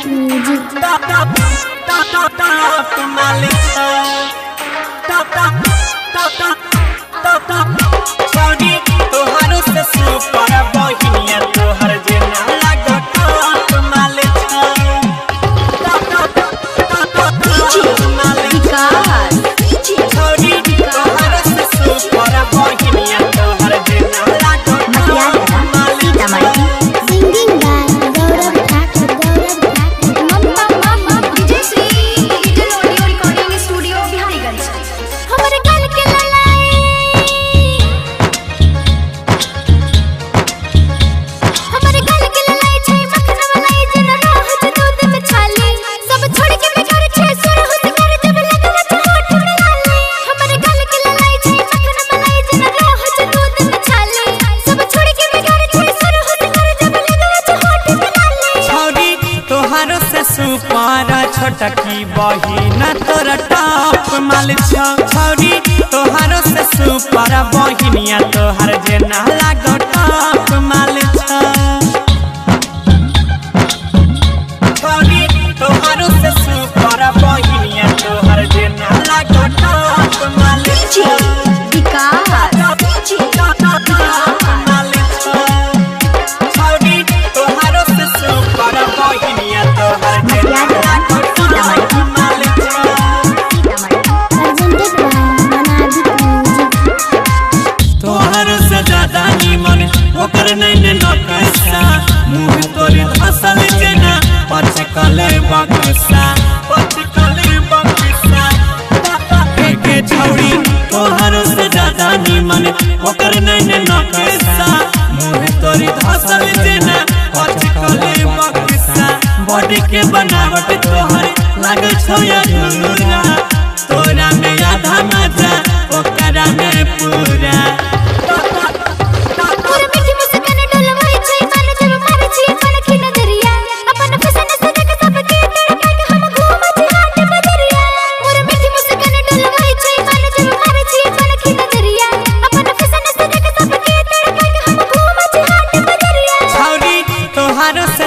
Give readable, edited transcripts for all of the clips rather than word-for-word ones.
Music. Sopara छोटकी बहिन तोरा टॉप माल छौरी तोहारो से सुपारा बहिनिया तोहर जेना लागो टॉप माल छौरी तोहारो से सुपारा बहिनिया तोहर जेना लागो टॉप माल मुँह तोरी धसल जेना पचकले बक्सा के छौरी तोहरो से ज्यादा नीमन ओकर नैन नकसा मुँह तोरी धसल जेना पचकले बक्सा बॉडी के बनावट तोहर लागे छौ अधूरा तोरा में आधा मजा ओकरा में पूरा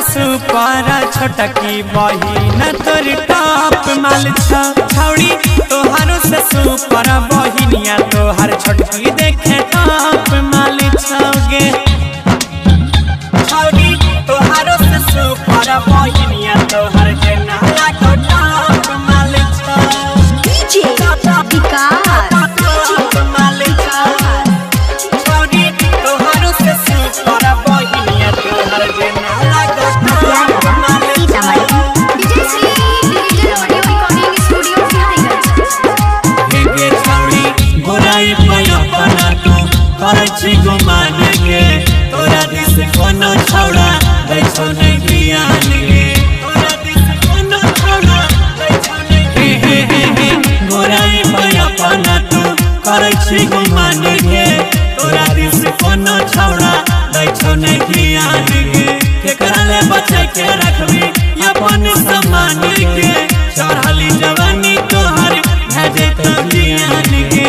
सुपारा छोटकी बहिन तोरी टॉप माल छौरी तोहारो से सुपारा बहिनिया तोहर छोटकी देखे टॉप माल छौगे छौरी तोहारो से सुपारा बहिनिया तोहर जेना लागो टॉप माल छौरी तोहारो से सुपारा बहिनिया तोहर जेना गुमान के तोरा दिस कोनो छौड़ा दै छौ नै ज्ञान के तोरा दिस कोनो छौड़ा दै छौ नै हे गोराई भया पना तू करै छी गुमान के तोरा दिस कोनो छौड़ा दै छौ नै ज्ञान के केकरा ले बचाई के रखबी अपन सम्मान के चढ़ली जवानी तोहर भेजे तो ज्ञान के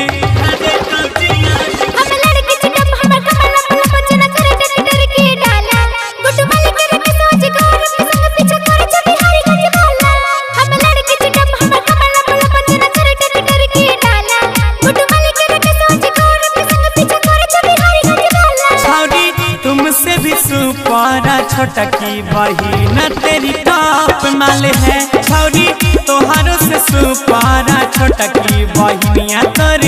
तुमसे भी सुपारा छोटकी बहिन तेरी टॉप माल है छौरी तोहारो से सुपारा छोटकी बहिनिया तोर